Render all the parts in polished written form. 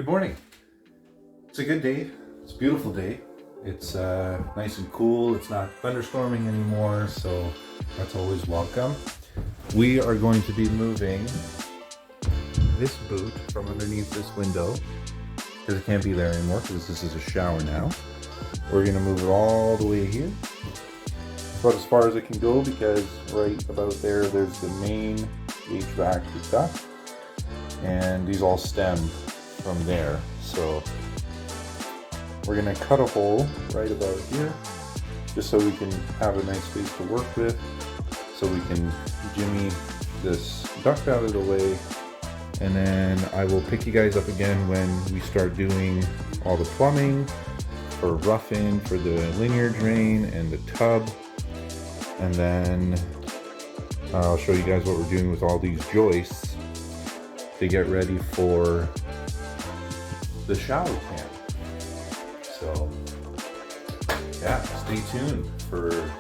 Good morning. It's a good day. It's a beautiful day. It's nice and cool. It's not thunderstorming anymore, so that's always welcome. We are going to be moving this boot from underneath this window because it can't be there anymore because this is a shower now. We're going to move it all the way here. About as far as it can go because right about there's the main HVAC duct, and these all stem from there. So we're gonna cut a hole right about here just so we can have a nice space to work with, so we can jimmy this duct out of the way, and then I will pick you guys up again when we start doing all the plumbing for roughing for the linear drain and the tub, and then I'll show you guys what we're doing with all these joists to get ready for the shower can. So yeah, stay tuned for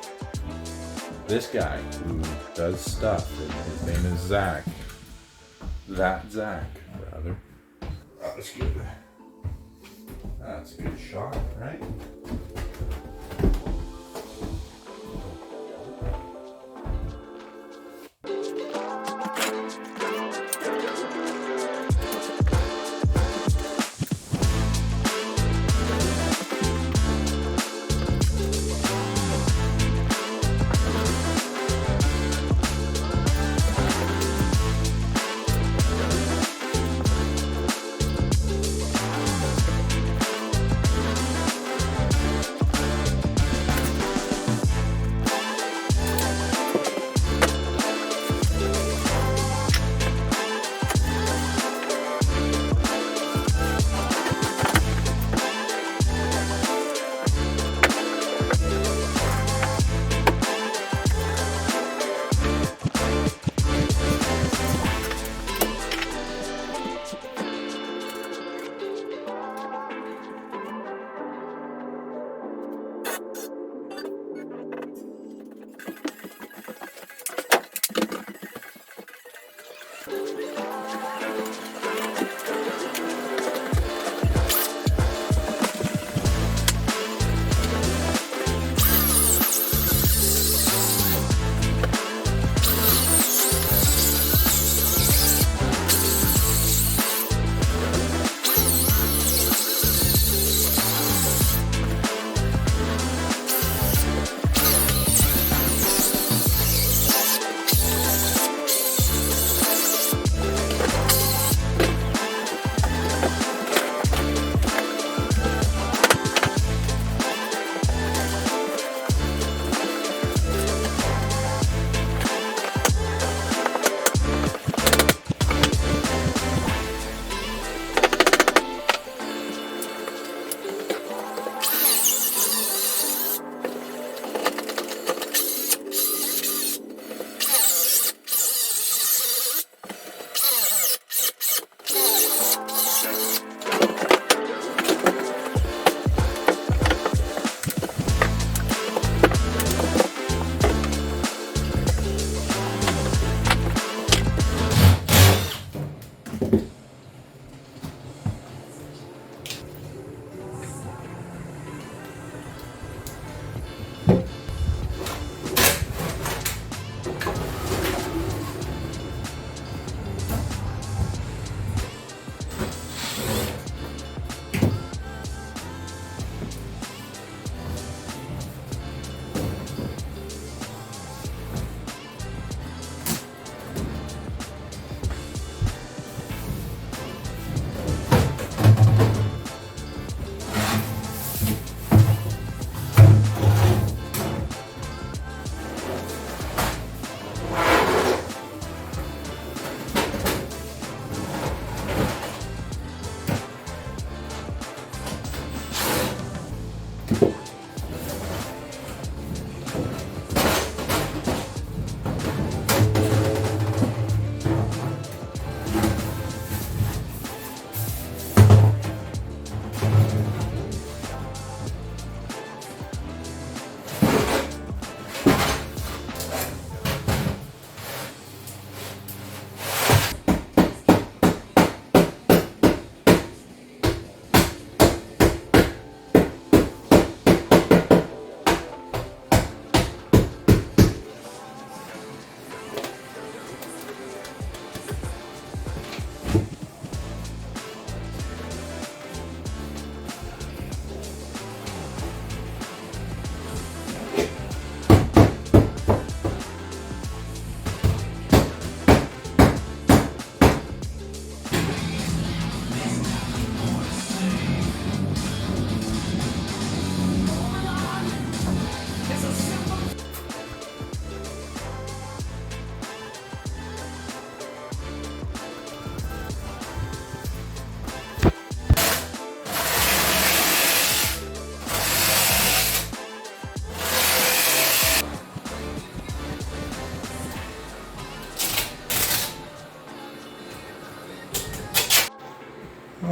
this guy who does stuff. His name is Zach. Zach, rather. That's good. That's a good shot, right?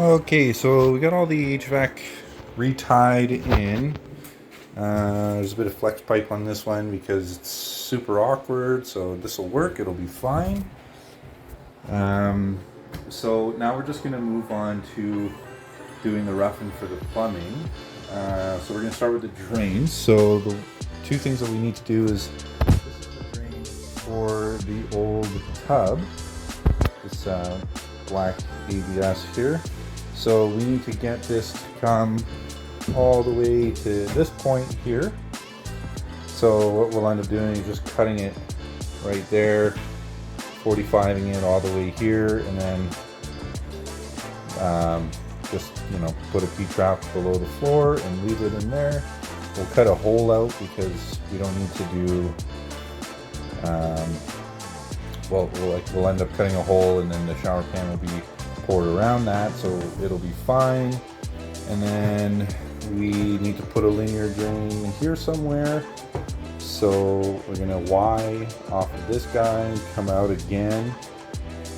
Okay, so we got all the HVAC retied in. There's a bit of flex pipe on this one because it's super awkward, so this will work, it'll be fine. So now we're just going to move on to doing the roughing for the plumbing. So we're going to start with the drains. So the two things that we need to do is, this is the drain for the old tub, this black ABS here. So we need to get this to come all the way to this point here. So what we'll end up doing is just cutting it right there, 45ing it all the way here, and then just, you know, put a P-trap below the floor and leave it in there. We'll cut a hole out because we don't need to do, we'll end up cutting a hole and then the shower can will be poured around that, so it'll be fine. And then we need to put a linear drain in here somewhere. So we're gonna Y off of this guy, come out again.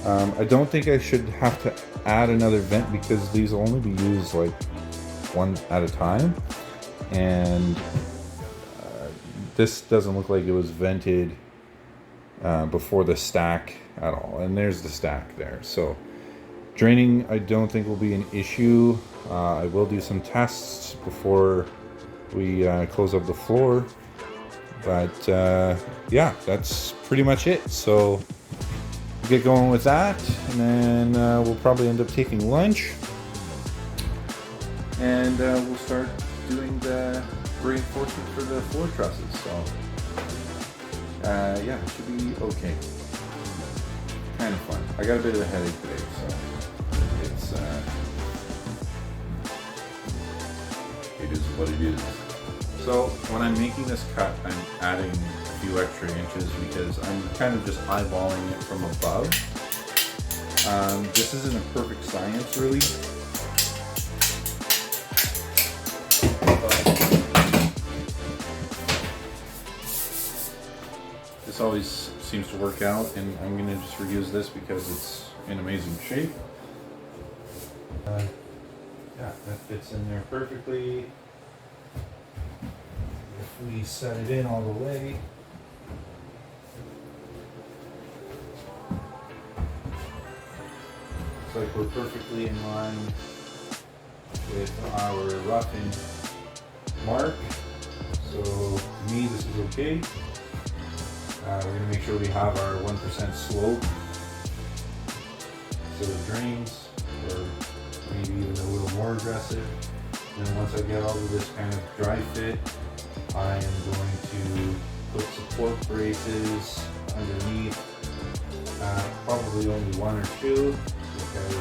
I don't think I should have to add another vent because these will only be used like one at a time. And this doesn't look like it was vented before the stack at all. And there's the stack there. So draining, I don't think will be an issue. I will do some tests before we close up the floor. But yeah, that's pretty much it. So we'll get going with that, and then we'll probably end up taking lunch. And we'll start doing the reinforcement for the floor trusses. So yeah, it should be okay. Kind of fun. I got a bit of a headache today, so it's it is what it is. So when I'm making this cut, I'm adding a few extra inches because I'm kind of just eyeballing it from above. This isn't a perfect science, really. This always seems to work out, and I'm going to just reuse this because it's in amazing shape. Yeah, that fits in there perfectly. If we set it in all the way, looks like we're perfectly in line with our roughing mark. So to me, this is okay. We're going to make sure we have our 1% slope so the drains, or maybe even a little more aggressive. And then once I get all of this kind of dry fit, I am going to put support braces underneath, probably only one or two, because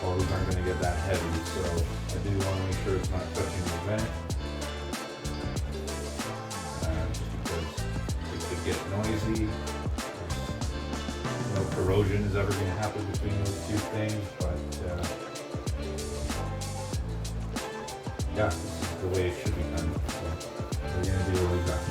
well, these aren't going to get that heavy, so I do want to make sure it's not touching the vent, just because it could get noisy. No corrosion is ever going to happen between those two things, but yeah, this is the way it should be done. We're going to do what we got.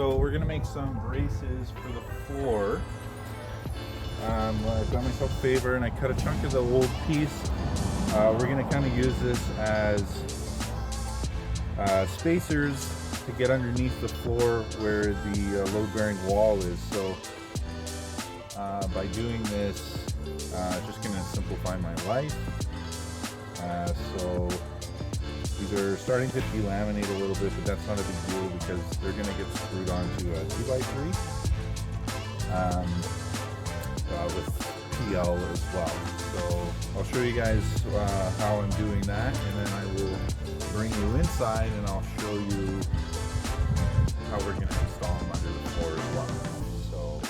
So we're gonna make some braces for the floor. I've done myself a favor and I cut a chunk of the old piece. We're gonna kind of use this as spacers to get underneath the floor where the load-bearing wall is. So by doing this, it's just gonna simplify my life. So these are starting to delaminate a little bit, but that's not a big deal because they're gonna get screwed onto a 2x3 with PL as well. So I'll show you guys how I'm doing that, and then I will bring you inside and I'll show you how we're going to install them under the floor as well. So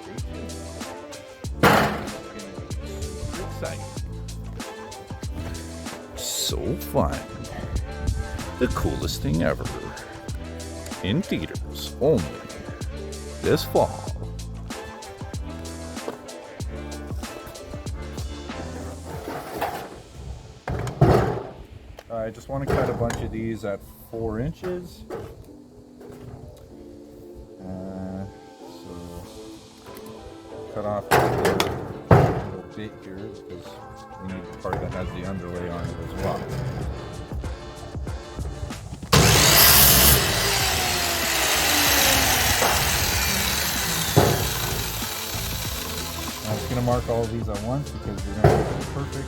stay tuned. Super exciting. So fun. The coolest thing ever. In theaters only this fall. I just want to cut a bunch of these at 4 inches. So cut off a little bit here because we need the part that has the underlay on it as well. I'm just going to mark all of these at once because you're going to get it perfect.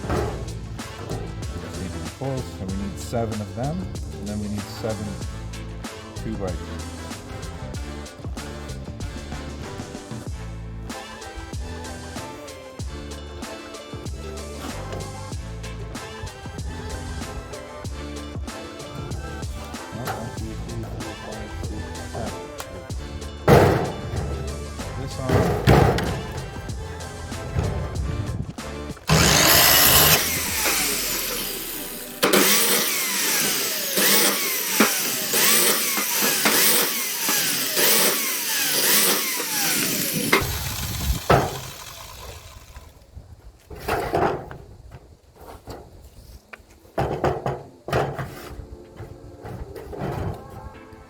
Close, and we need 7 of them, and then we need 7 2x3s. This on.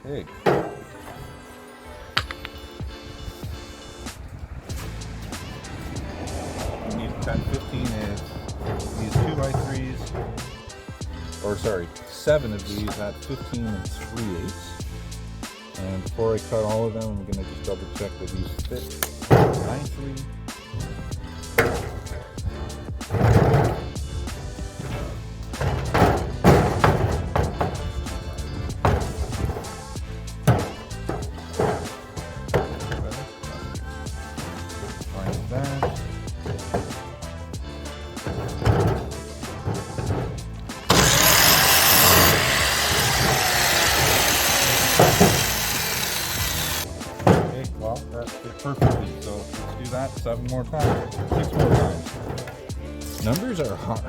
Hey. We need 10-15 is these 2x3s, or sorry, 7 of these at 15 3/8. And before I cut all of them, I'm gonna just double check that these fit nicely. Okay, well, that fit perfectly. So let's do that 7 more times, 6 more times. Numbers are hard.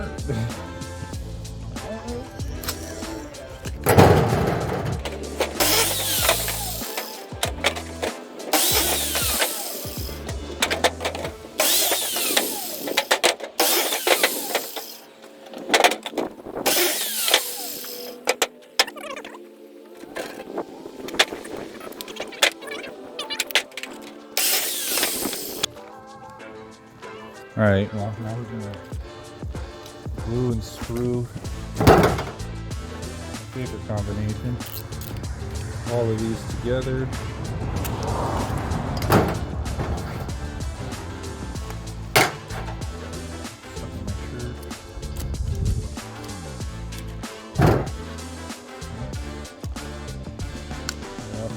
Alright, well, now we're gonna glue and screw paper combination, all of these together.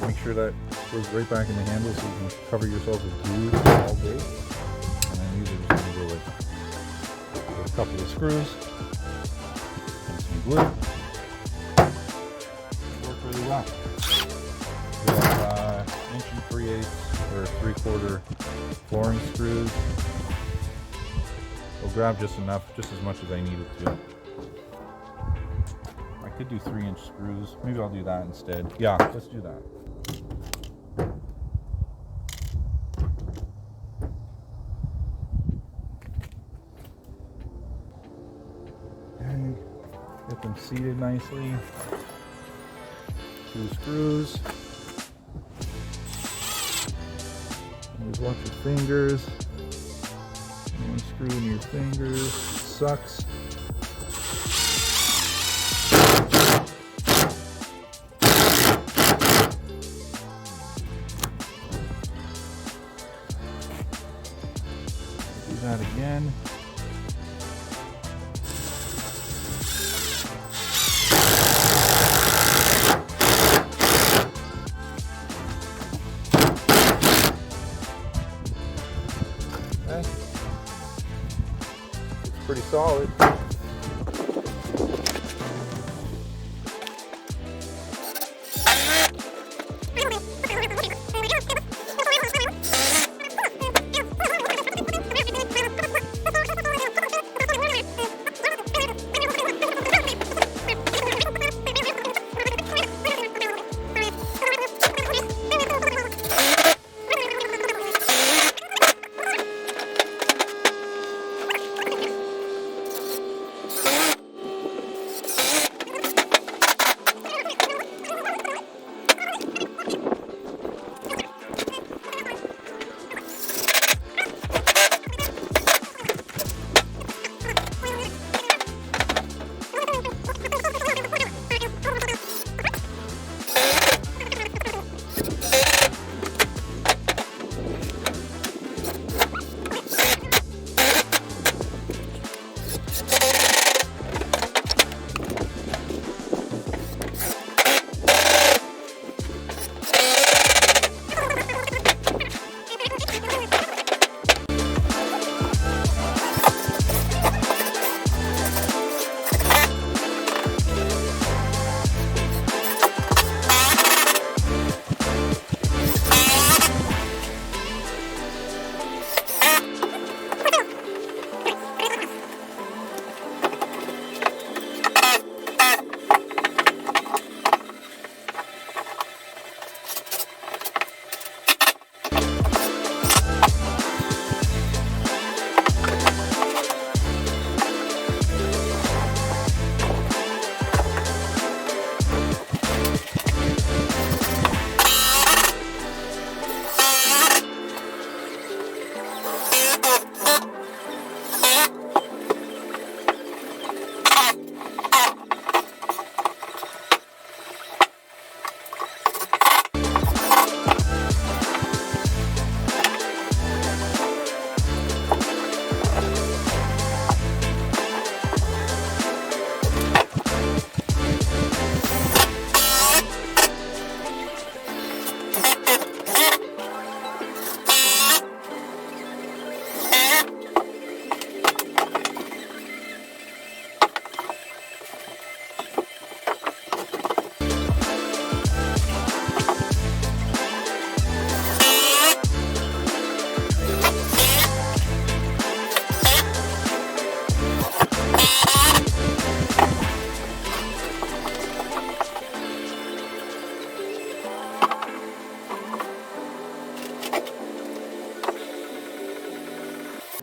Make sure that goes right back in the handle so you can cover yourself with glue all day. And then these are just going to go with a couple of screws and some glue. Work really well. We have 1 3/8 or 3/4 flooring screws. We'll grab just enough, just as much as I need it to. I could do 3-inch screws. Maybe I'll do that instead. Yeah, let's do that. Get them seated nicely. 2 screws. fingers. Watch your fingers. You want to screw in your fingers. Sucks. Do that again. Okay. It's pretty solid.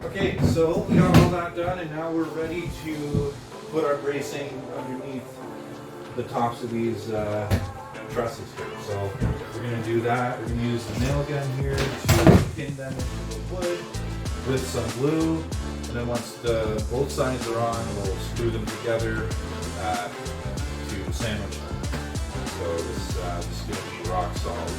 Okay, so we got all that done, and now we're ready to put our bracing underneath the tops of these trusses here. So we're going to do that. We're going to use the nail gun here to pin them into the wood with some glue, and then once both sides are on, we'll screw them together to sandwich them. So this is going to be rock solid.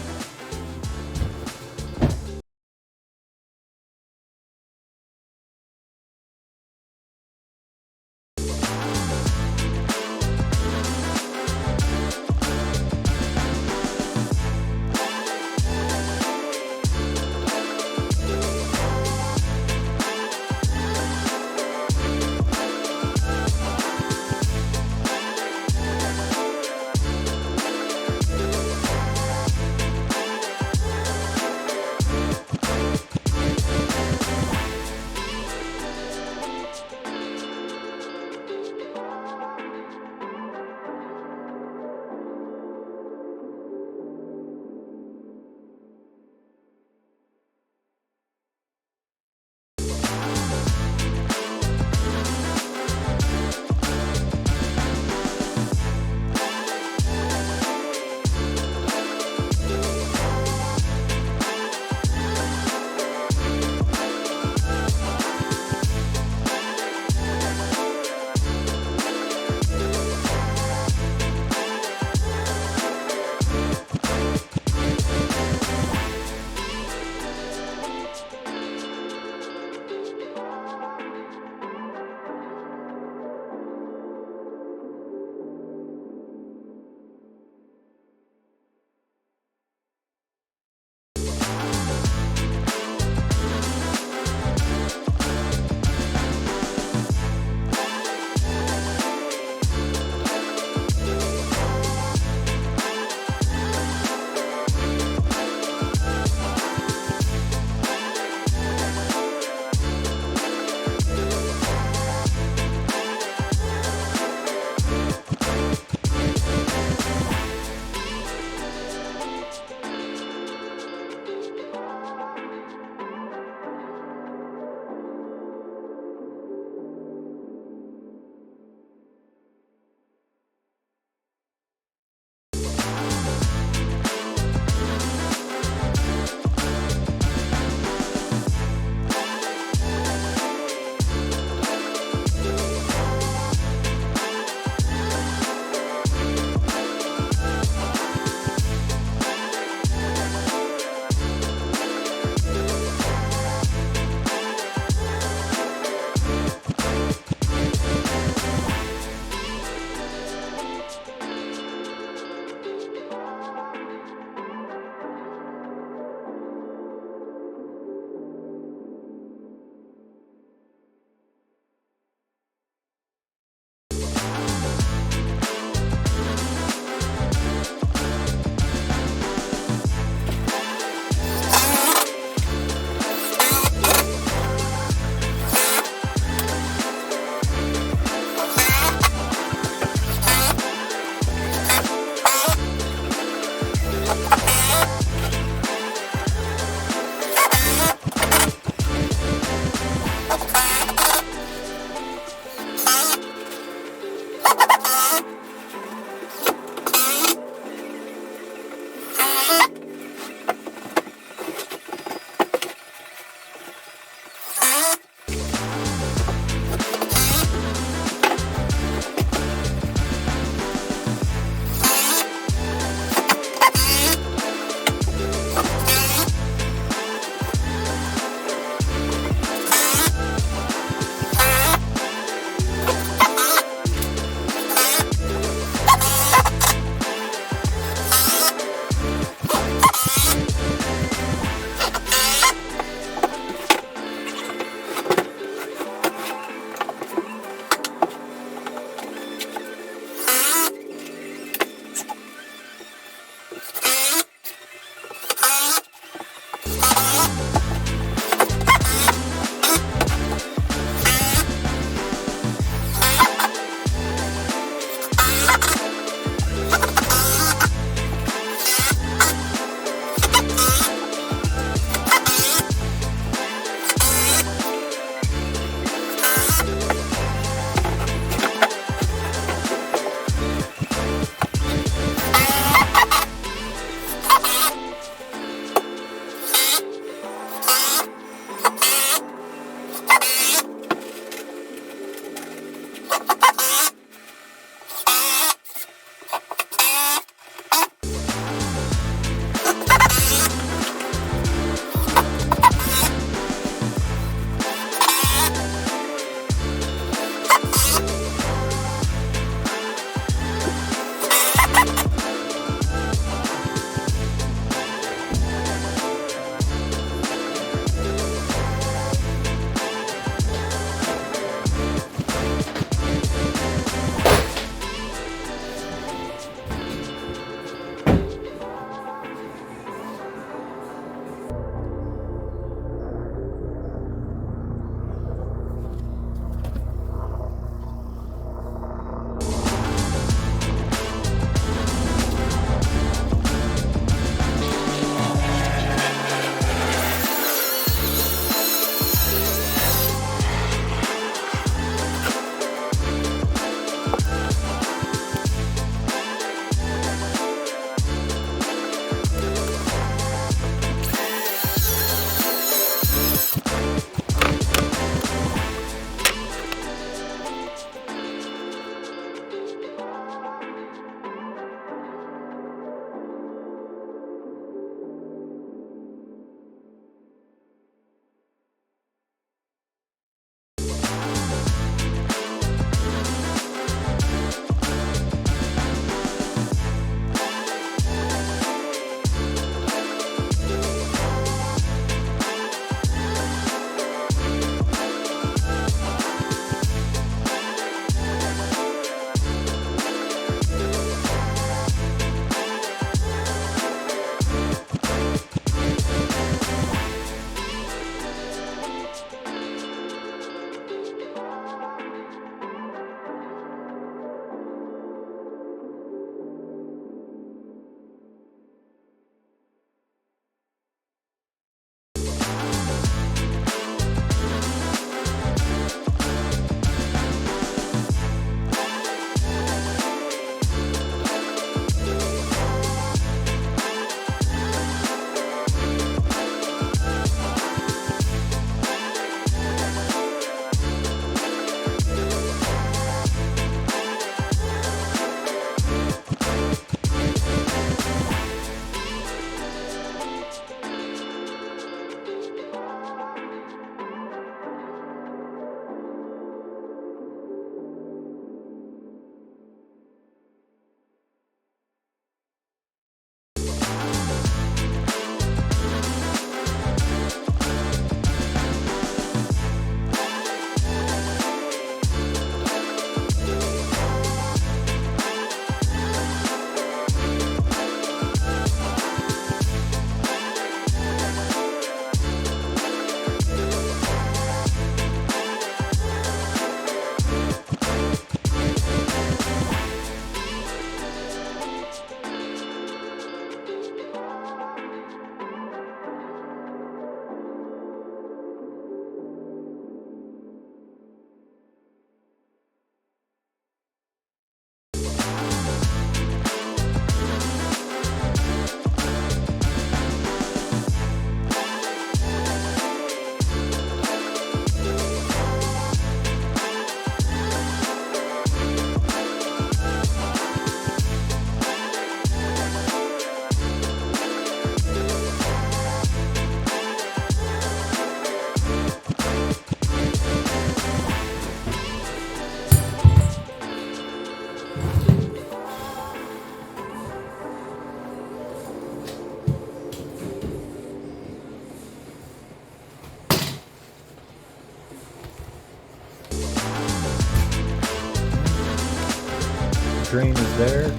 Drain is there.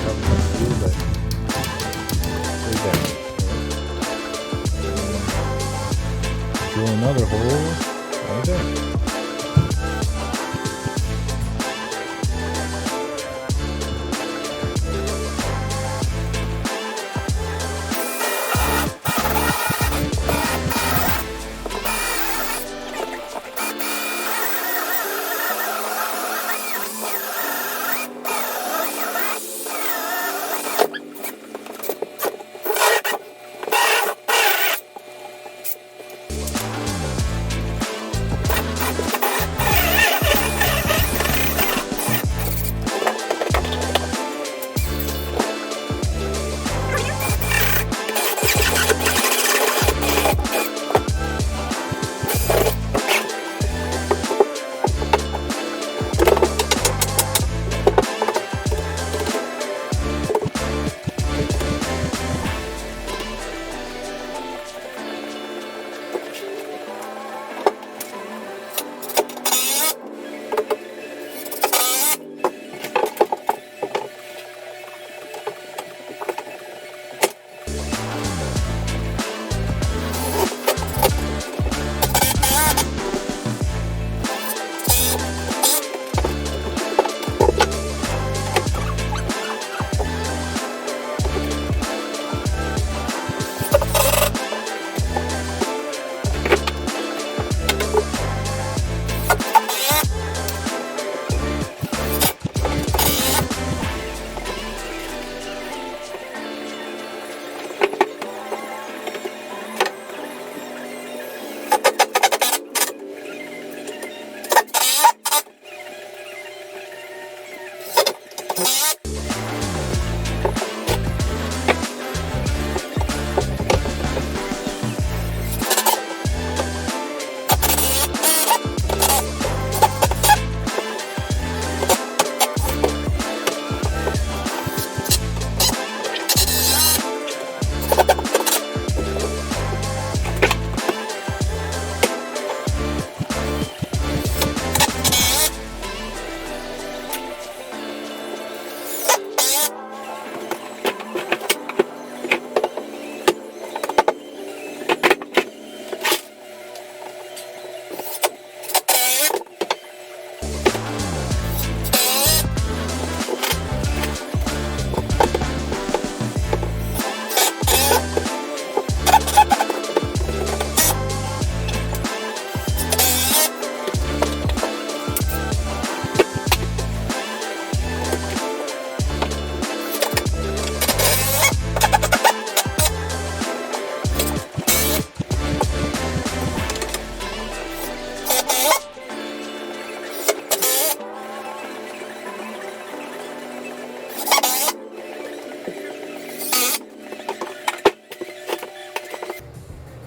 Probably not blue, but right there. Drill another hole right there.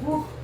Woo.